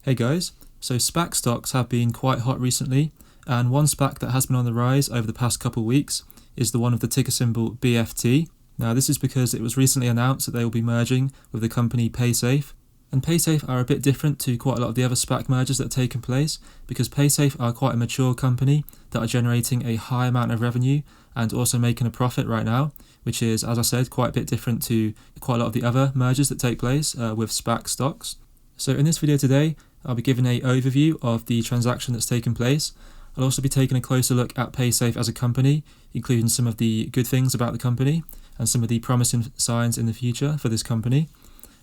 Hey guys, so SPAC stocks have been quite hot recently, and one SPAC that has been on the rise over the past couple of weeks is the one of the ticker symbol BFT. Now this is because it was recently announced that they will be merging with the company Paysafe, and Paysafe are a bit different to quite a lot of the other SPAC mergers that have taken place because Paysafe are quite a mature company that are generating a high amount of revenue and also making a profit right now, which is, as I said, quite a bit different to quite a lot of the other mergers that take place with SPAC stocks. So in this video today, I'll be giving an overview of the transaction that's taken place. I'll also be taking a closer look at Paysafe as a company, including some of the good things about the company and some of the promising signs in the future for this company.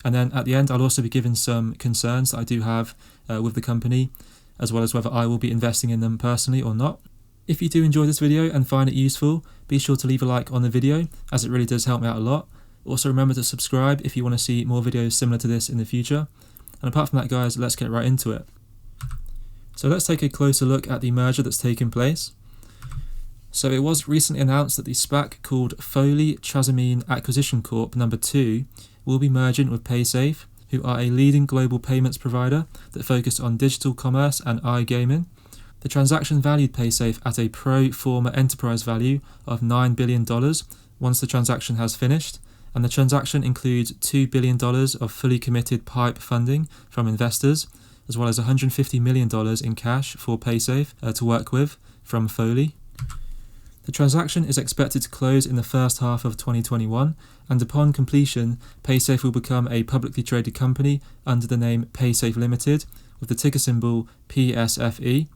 And then at the end, I'll also be giving some concerns that I do have with the company, as well as whether I will be investing in them personally or not. If you do enjoy this video and find it useful, be sure to leave a like on the video, as it really does help me out a lot. Also remember to subscribe if you want to see more videos similar to this in the future. And apart from that, guys, let's get right into it. So let's take a closer look at the merger that's taken place. So it was recently announced that the SPAC called Foley Trasimene Acquisition Corp No. 2 will be merging with Paysafe, who are a leading global payments provider that focus on digital commerce and iGaming. The transaction valued Paysafe at a pro forma enterprise value of $9 billion once the transaction has finished, and the transaction includes $2 billion of fully committed PIPE funding from investors, as well as $150 million in cash for Paysafe to work with from Foley. The transaction is expected to close in the first half of 2021, and upon completion, Paysafe will become a publicly traded company under the name Paysafe Limited, with the ticker symbol PSFE.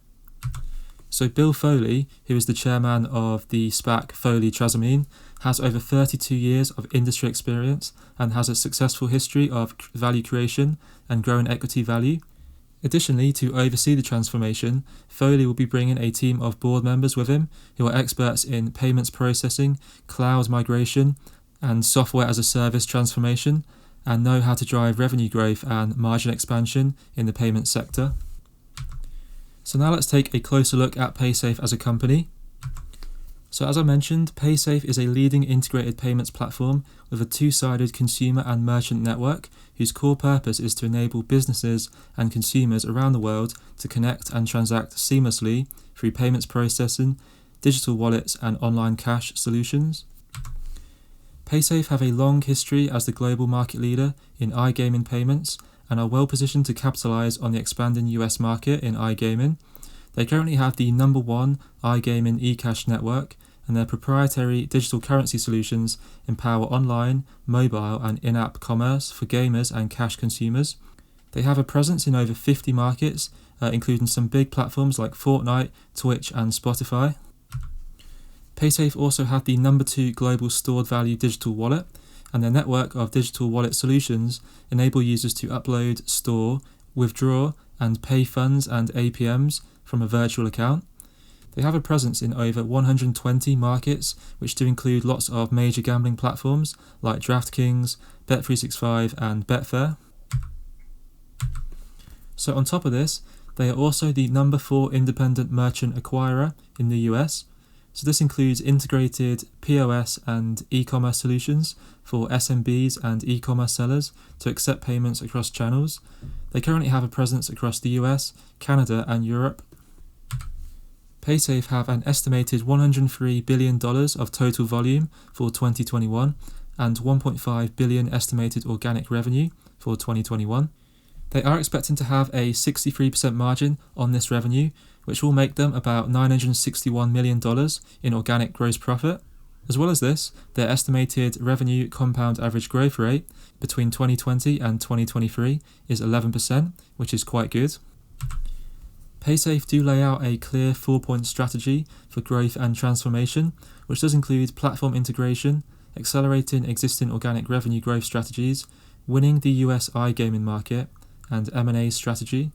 So Bill Foley, who is the chairman of the SPAC Foley Trasimene, has over 32 years of industry experience and has a successful history of value creation and growing equity value. Additionally, to oversee the transformation, Foley will be bringing a team of board members with him who are experts in payments processing, cloud migration, and software as a service transformation, and know how to drive revenue growth and margin expansion in the payments sector. So now let's take a closer look at Paysafe as a company. So as I mentioned, Paysafe is a leading integrated payments platform with a two-sided consumer and merchant network whose core purpose is to enable businesses and consumers around the world to connect and transact seamlessly through payments processing, digital wallets and online cash solutions. Paysafe have a long history as the global market leader in iGaming payments and are well positioned to capitalize on the expanding US market in iGaming. They currently have the number one iGaming eCash network, and their proprietary digital currency solutions empower online, mobile and in-app commerce for gamers and cash consumers. They have a presence in over 50 markets, including some big platforms like Fortnite, Twitch and Spotify. Paysafe also have the number 2 global stored value digital wallet, and their network of digital wallet solutions enable users to upload, store, withdraw and pay funds and APMs from a virtual account. They have a presence in over 120 markets, which do include lots of major gambling platforms like DraftKings, Bet365 and Betfair. So on top of this, they are also the number 4 independent merchant acquirer in the US. So this includes integrated POS and e-commerce solutions for SMBs and e-commerce sellers to accept payments across channels. They currently have a presence across the US, Canada and Europe. Paysafe have an estimated $103 billion of total volume for 2021 and $1.5 billion estimated organic revenue for 2021. They are expecting to have a 63% margin on this revenue, which will make them about $961 million in organic gross profit. As well as this, their estimated revenue compound average growth rate between 2020 and 2023 is 11%, which is quite good. Paysafe do lay out a clear 4-point strategy for growth and transformation, which does include platform integration, accelerating existing organic revenue growth strategies, winning the US iGaming market, and M&A strategy.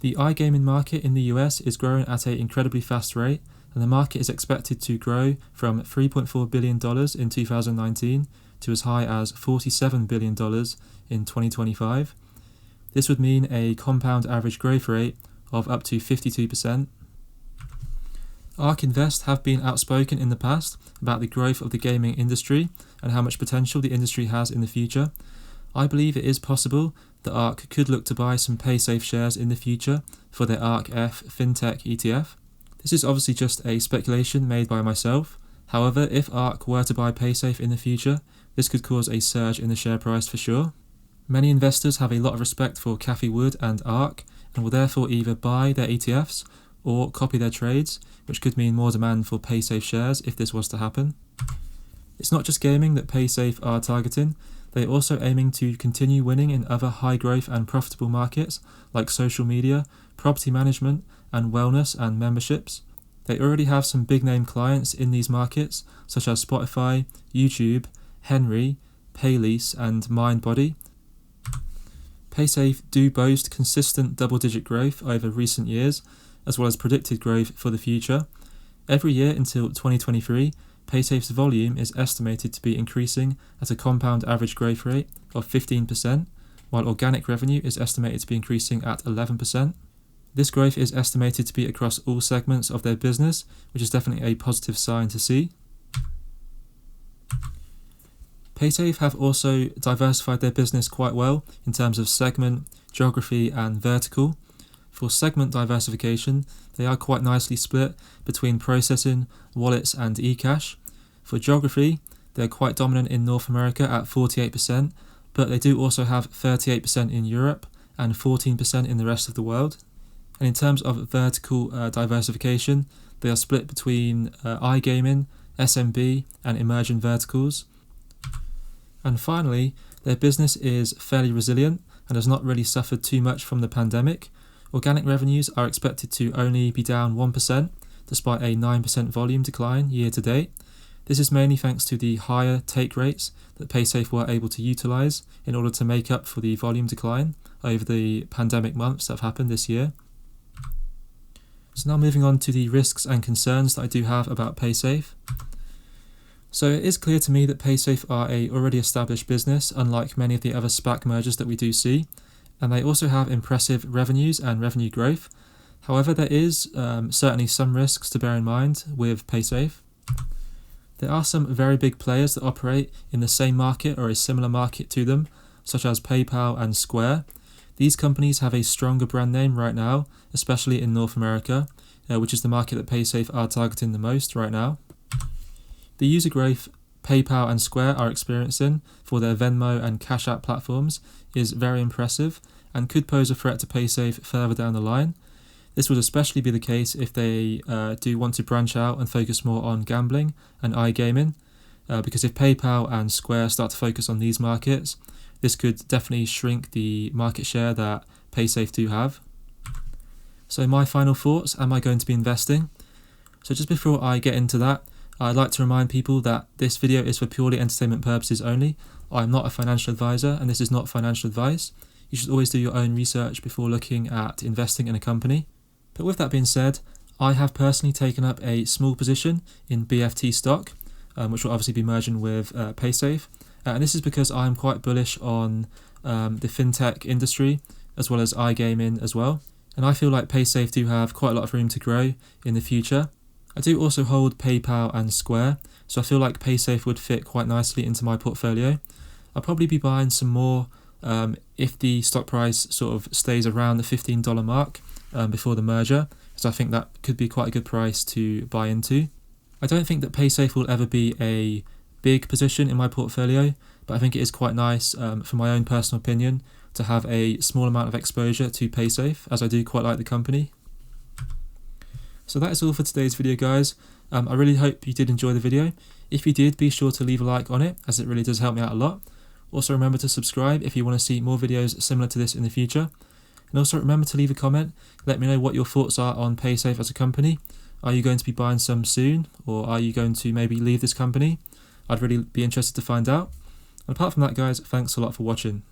The iGaming market in the US is growing at an incredibly fast rate, and the market is expected to grow from $3.4 billion in 2019 to as high as $47 billion in 2025. This would mean a compound average growth rate of up to 52%. ARK Invest have been outspoken in the past about the growth of the gaming industry and how much potential the industry has in the future. I believe it is possible that ARK could look to buy some Paysafe shares in the future for their ARK-F Fintech ETF. This is obviously just a speculation made by myself. However, if ARK were to buy Paysafe in the future, this could cause a surge in the share price for sure. Many investors have a lot of respect for Cathie Wood and ARK and will therefore either buy their ETFs or copy their trades, which could mean more demand for Paysafe shares if this was to happen. It's not just gaming that Paysafe are targeting, they are also aiming to continue winning in other high growth and profitable markets like social media, property management, and wellness and memberships. They already have some big name clients in these markets such as Spotify, YouTube, Henry, Paylease, and MindBody. Paysafe do boast consistent double-digit growth over recent years, as well as predicted growth for the future. Every year until 2023, Paysafe's volume is estimated to be increasing at a compound average growth rate of 15%, while organic revenue is estimated to be increasing at 11%. This growth is estimated to be across all segments of their business, which is definitely a positive sign to see. Paysafe have also diversified their business quite well in terms of segment, geography, and vertical. For segment diversification, they are quite nicely split between processing, wallets, and eCash. For geography, they're quite dominant in North America at 48%, but they do also have 38% in Europe and 14% in the rest of the world. And in terms of vertical diversification, they are split between iGaming, SMB, and emerging verticals. And finally, their business is fairly resilient and has not really suffered too much from the pandemic. Organic revenues are expected to only be down 1%, despite a 9% volume decline year to date. This is mainly thanks to the higher take rates that Paysafe were able to utilise in order to make up for the volume decline over the pandemic months that have happened this year. So now moving on to the risks and concerns that I do have about Paysafe. So it is clear to me that Paysafe are a already established business, unlike many of the other SPAC mergers that we do see, and they also have impressive revenues and revenue growth. However, there is certainly some risks to bear in mind with Paysafe. There are some very big players that operate in the same market or a similar market to them, such as PayPal and Square. These companies have a stronger brand name right now, especially in North America, which is the market that Paysafe are targeting the most right now. The user growth PayPal and Square are experiencing for their Venmo and Cash App platforms is very impressive and could pose a threat to Paysafe further down the line. This would especially be the case if they do want to branch out and focus more on gambling and iGaming, because if PayPal and Square start to focus on these markets, this could definitely shrink the market share that Paysafe do have. So my final thoughts, am I going to be investing? So just before I get into that, I'd like to remind people that this video is for purely entertainment purposes only. I'm not a financial advisor and this is not financial advice. You should always do your own research before looking at investing in a company. But with that being said, I have personally taken up a small position in BFT stock, which will obviously be merging with Paysafe. And this is because I'm quite bullish on the fintech industry as well as iGaming as well. And I feel like Paysafe do have quite a lot of room to grow in the future. I do also hold PayPal and Square, so I feel like Paysafe would fit quite nicely into my portfolio. I'll probably be buying some more if the stock price sort of stays around the $15 mark before the merger, so I think that could be quite a good price to buy into. I don't think that Paysafe will ever be a big position in my portfolio, but I think it is quite nice, for my own personal opinion, to have a small amount of exposure to Paysafe, as I do quite like the company. So that is all for today's video, guys. I really hope you did enjoy the video. If you did, be sure to leave a like on it, as it really does help me out a lot. Also remember to subscribe if you want to see more videos similar to this in the future. And also remember to leave a comment, let me know what your thoughts are on Paysafe as a company. Are you going to be buying some soon, or are you going to maybe leave this company? I'd really be interested to find out. And apart from that, guys, thanks a lot for watching.